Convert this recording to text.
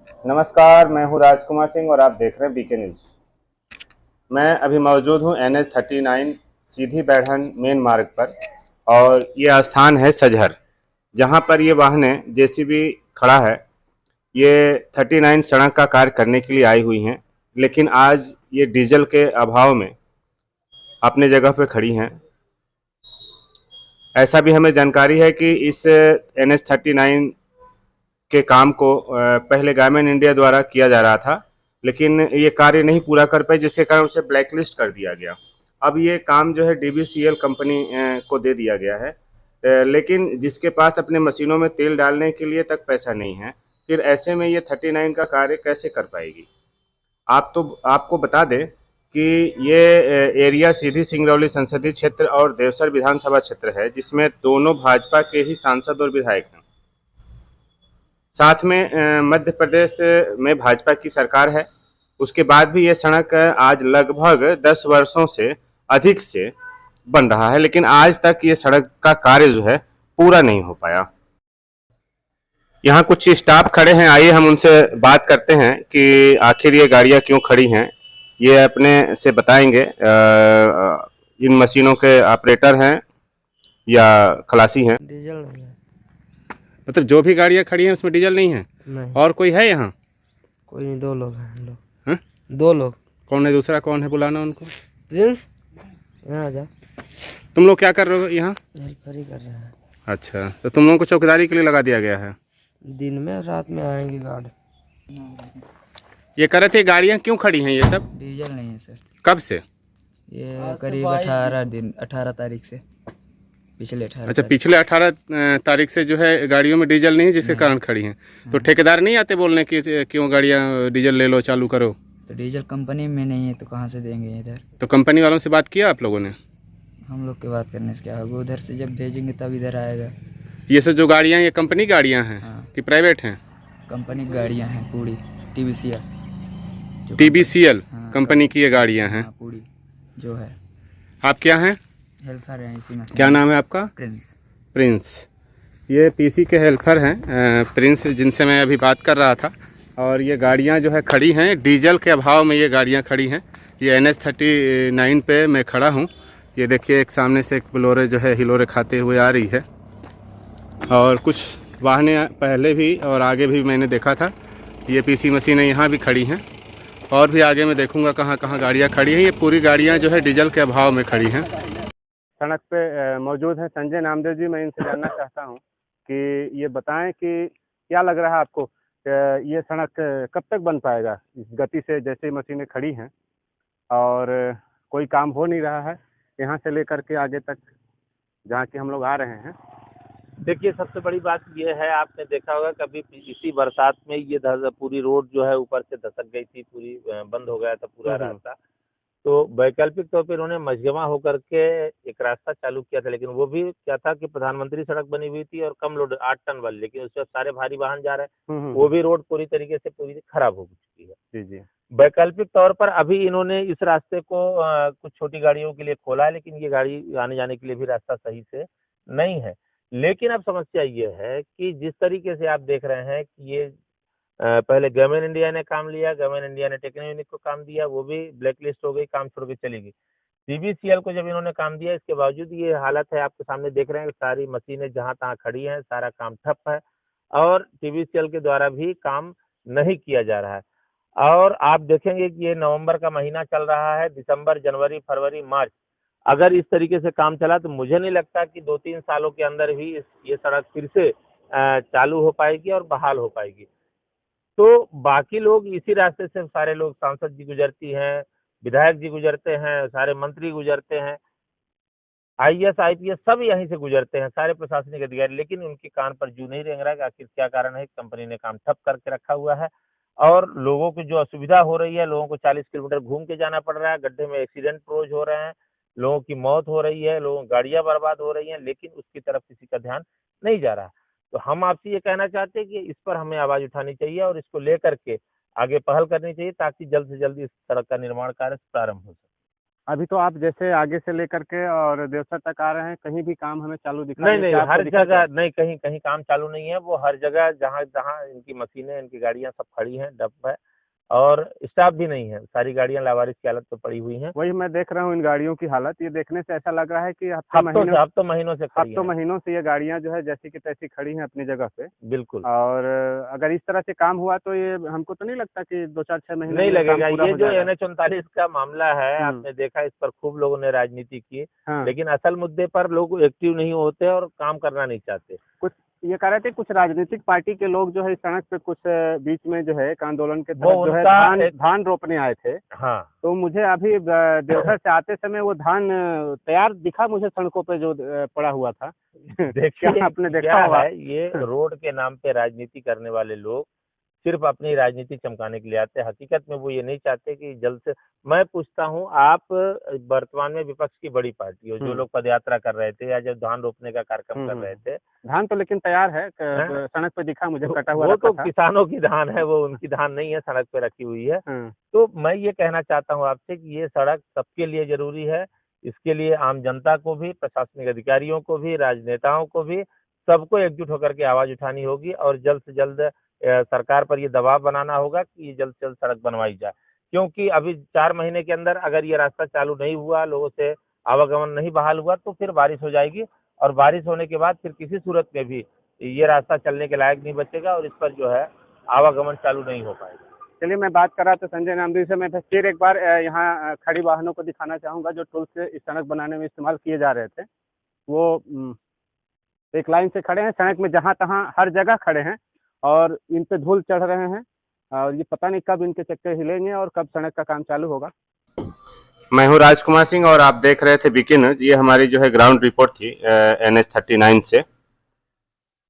नमस्कार, मैं हूँ राजकुमार सिंह और आप देख रहे हैं बीके न्यूज़। मैं अभी मौजूद हूँ NH-39 सीधी बैढ़न मेन मार्ग पर और ये स्थान है सजहर, जहाँ पर ये वाहनें जेसीबी खड़ा है। ये 39 सड़क का कार्य करने के लिए आई हुई हैं, लेकिन आज ये डीजल के अभाव में अपने जगह पे खड़ी हैं। ऐसा भी हमें जानकारी है कि इस NH-39 के काम को पहले गारमेंट इंडिया द्वारा किया जा रहा था, लेकिन ये कार्य नहीं पूरा कर पाए, जिसके कारण उसे ब्लैकलिस्ट कर दिया गया। अब ये काम जो है DBCL कंपनी को दे दिया गया है, लेकिन जिसके पास अपने मशीनों में तेल डालने के लिए तक पैसा नहीं है, फिर ऐसे में ये 39 का कार्य कैसे कर पाएगी। आपको बता दें कि ये एरिया सीधी सिंगरौली संसदीय क्षेत्र और देवसर विधानसभा क्षेत्र है, जिसमें दोनों भाजपा के ही सांसद और विधायक हैं। साथ में मध्य प्रदेश में भाजपा की सरकार है। उसके बाद भी ये सड़क आज लगभग 10 वर्षों से अधिक से बन रहा है, लेकिन आज तक ये सड़क का कार्य जो है पूरा नहीं हो पाया। यहाँ कुछ स्टाफ खड़े हैं, आइए हम उनसे बात करते हैं कि आखिर ये गाड़ियाँ क्यों खड़ी हैं। ये अपने से बताएंगे। इन मशीनों के ऑपरेटर हैं या खलासी हैं। डीजल नहीं है। मतलब जो भी गाड़ियाँ खड़ी हैं उसमें डीजल नहीं है? नहीं, और कोई है यहाँ? कोई नहीं, दो लोग हैं हम लोग। हाँ? दो लोग। कौन है दूसरा? कौन है? बुलाना उनको। प्रिंस, यहाँ आ जा। तुम लोग क्या कर रहे हो यहाँ? हेल्पर ही कर रहे हैं। अच्छा, तो तुम लोगों को चौकीदारी के लिए लगा दिया गया है? दिन में रात में आएंगे गार्ड। ये कह रहे थे गाड़ियाँ क्यों खड़ी हैं ये सब? डीजल नहीं है सर। कब से? ये करीब 18 तारीख से। पिछले 18 अच्छा, पिछले 18 तारीख से जो है गाड़ियों में डीजल नहीं है, जिसके कारण खड़ी हैं। तो ठेकेदार नहीं आते बोलने की क्यों गाड़ियाँ डीजल ले लो, चालू करो? तो डीजल कंपनी में नहीं है तो कहाँ से देंगे इधर? तो कंपनी वालों से बात किया आप लोगों ने? हम लोग के बात करने से क्या होगा? उधर से जब भेजेंगे तब इधर आएगा। ये सब जो गाड़ियाँ, ये कंपनी गाड़ियाँ हैं? हाँ। कि प्राइवेट हैं? कंपनी की गाड़ियाँ हैं पूरी। TBCL हाँ, कंपनी की ये गाड़ियाँ हैं। हाँ, पूरी जो है। आप क्या हैं? हेल्पर हैं इसी में। क्या नाम है आपका? प्रिंस। प्रिंस। ये PC के हेल्पर हैं, प्रिंस, जिनसे मैं अभी बात कर रहा था। और ये गाड़ियाँ जो है खड़ी हैं, डीजल के अभाव में ये गाड़ियाँ खड़ी हैं। ये NH-39 पे मैं खड़ा हूँ। ये देखिए, एक सामने से एक बोलेरो जो है हिलोरे खाते हुए आ रही है, और कुछ वाहनें पहले भी और आगे भी मैंने देखा था। ये PC मशीनें यहाँ भी खड़ी हैं, और भी आगे मैं देखूँगा कहाँ कहाँ गाड़ियाँ खड़ी हैं। ये पूरी गाड़ियाँ जो है डीजल के अभाव में खड़ी हैं। सड़क पे मौजूद है संजय नामदेव जी। मैं इनसे जानना चाहता हूँ कि ये बताएं कि क्या लग रहा है आपको, ये सड़क कब तक बन पाएगा इस गति से, जैसे मशीनें खड़ी हैं और कोई काम हो नहीं रहा है यहाँ से लेकर के आगे तक जहाँ कि हम लोग आ रहे हैं। देखिए, सबसे बड़ी बात ये है, आपने देखा होगा कभी इसी बरसात में ये पूरी रोड जो है ऊपर से धसक गई थी, पूरी बंद हो गया था पूरा रास्ता। तो वैकल्पिक तौर पे इन्होंने मझगमा होकर के एक रास्ता चालू किया था, लेकिन वो भी क्या था कि प्रधानमंत्री सड़क बनी हुई थी और कम लोड 8 टन वाली, लेकिन उसमें सारे भारी वाहन जा रहे हैं। वो भी रोड पूरी तरीके से पूरी खराब हो चुकी है। जी जी। वैकल्पिक तौर पर अभी इन्होंने इस रास्ते को कुछ छोटी गाड़ियों के लिए खोला है, लेकिन ये गाड़ी आने जाने के लिए भी रास्ता सही से नहीं है। लेकिन अब समस्या ये है कि जिस तरीके से आप देख रहे हैं कि ये पहले गवर्नमेंट इंडिया ने काम लिया, गवर्नमेंट इंडिया ने टेक्नो यूनिक को काम दिया, वो भी ब्लैक लिस्ट हो गई, काम छोड़ के चली गई। CBCL को जब इन्होंने काम दिया, इसके बावजूद ये हालत है, आपके सामने देख रहे हैं, सारी मशीनें जहाँ तहाँ खड़ी हैं, सारा काम ठप है और CBCL के द्वारा भी काम नहीं किया जा रहा है। और आप देखेंगे कि ये नवंबर का महीना चल रहा है, दिसंबर, जनवरी, फरवरी, मार्च, अगर इस तरीके से काम चला तो मुझे नहीं लगता कि 2-3 सालों के अंदर ही ये सड़क फिर से चालू हो पाएगी और बहाल हो पाएगी। तो बाकी लोग इसी रास्ते से, सारे लोग, सांसद जी गुजरती हैं, विधायक जी गुजरते हैं, सारे मंत्री गुजरते हैं, IAS, IPS सब यहीं से गुजरते हैं, सारे प्रशासनिक अधिकारी, लेकिन उनके कान पर जू नहीं रेंग रहा है कि आखिर क्या कारण है। कंपनी ने काम ठप करके रखा हुआ है और लोगों को जो असुविधा हो रही है, लोगों को 40 किलोमीटर घूम के जाना पड़ रहा है, गड्ढे में एक्सीडेंट रोज हो रहे हैं, लोगों की मौत हो रही है, लोगों की गाड़ियां बर्बाद हो रही हैं, लेकिन उसकी तरफ किसी का ध्यान नहीं जा रहा। तो हम आपसे ये कहना चाहते हैं कि इस पर हमें आवाज उठानी चाहिए और इसको लेकर के आगे पहल करनी चाहिए, ताकि जल्द से जल्द इस सड़क का निर्माण कार्य प्रारंभ हो सके। अभी तो आप जैसे आगे से लेकर के और देवसर तक आ रहे हैं, कहीं भी काम हमें चालू दिखा नहीं नहीं, नहीं, आपको हर दिखा जगह नहीं, कहीं कहीं काम चालू नहीं है। वो हर जगह जहाँ जहाँ इनकी मशीनें, इनकी गाड़ियां सब खड़ी हैं, डंप है, और स्टाफ भी नहीं है। सारी गाड़ियां लावारिस की हालत में पड़ी हुई हैं। वही मैं देख रहा हूँ इन गाड़ियों की हालत, ये देखने से ऐसा लग रहा है कि हफ्ते महीनों से खड़ी हैं। महीनों से ये गाड़ियां जो है जैसी की तैसी खड़ी हैं अपनी जगह पे। बिल्कुल और अगर इस तरह से काम हुआ तो ये हमको तो नहीं लगता कि 2-4-6 महीने नहीं में काम लगेगा। पूरा ये हो जो जाएगा। NH 39 का मामला है, हम्म। आपने देखा, इस पर खूब लोगों ने राजनीति की, हाँ। लेकिन असल मुद्दे पर लोग एक्टिव नहीं होते और काम करना नहीं चाहते। कुछ ये कह रहे थे कुछ राजनीतिक पार्टी के लोग जो है इस सड़क पे कुछ बीच में जो है एक आंदोलन के वो तहत जो है उनका धान रोपने आए थे। हाँ तो मुझे अभी देवघर से आते समय वो धान तैयार दिखा मुझे सड़कों पे जो पड़ा हुआ था। देखिए क्या आपने देखा क्या होगा? है, ये रोड के नाम पे राजनीति करने वाले लोग सिर्फ अपनी राजनीति चमकाने के लिए आते हैं। हकीकत में वो ये नहीं चाहते कि जल्द से। मैं पूछता हूँ, आप वर्तमान में विपक्ष की बड़ी पार्टी हो, जो लोग पदयात्रा कर रहे थे या जो धान रोपने का कार्यक्रम कर रहे थे, धान तो लेकिन तैयार है, हैं? सड़क पे दिखा मुझे कटा हुआ वो रखा तो था। किसानों की धान है, वो उनकी धान नहीं है, सड़क पे रखी हुई है। हाँ। तो मैं ये कहना चाहता हूँ आपसे कि ये सड़क सबके लिए जरूरी है। इसके लिए आम जनता को भी, प्रशासनिक अधिकारियों को भी, राजनेताओं को भी, सबको एकजुट होकर के आवाज उठानी होगी और जल्द से जल्द सरकार पर ये दबाव बनाना होगा कि ये जल्द से जल्द सड़क बनवाई जाए। क्योंकि अभी 4 महीने के अंदर अगर ये रास्ता चालू नहीं हुआ, लोगों से आवागमन नहीं बहाल हुआ, तो फिर बारिश हो जाएगी, और बारिश होने के बाद फिर किसी सूरत में भी ये रास्ता चलने के लायक नहीं बचेगा और इस पर जो है आवागमन चालू नहीं हो पाएगा। चलिए, मैं बात कर रहा था संजय नामदेव से। मैं फिर एक बार यहाँ खड़ी वाहनों को दिखाना चाहूँगा जो टूल से इस सड़क बनाने में इस्तेमाल किए जा रहे थे। वो एक लाइन से खड़े हैं सड़क में, जहाँ तहाँ हर जगह खड़े हैं और इन पे धूल चढ़ रहे हैं और ये पता नहीं कब इनके चक्के हिलेंगे और कब सड़क का काम चालू होगा। मैं हूँ राजकुमार सिंह और आप देख रहे थे वीके न्यूज। ये हमारी जो है ग्राउंड रिपोर्ट थी NH 39 से।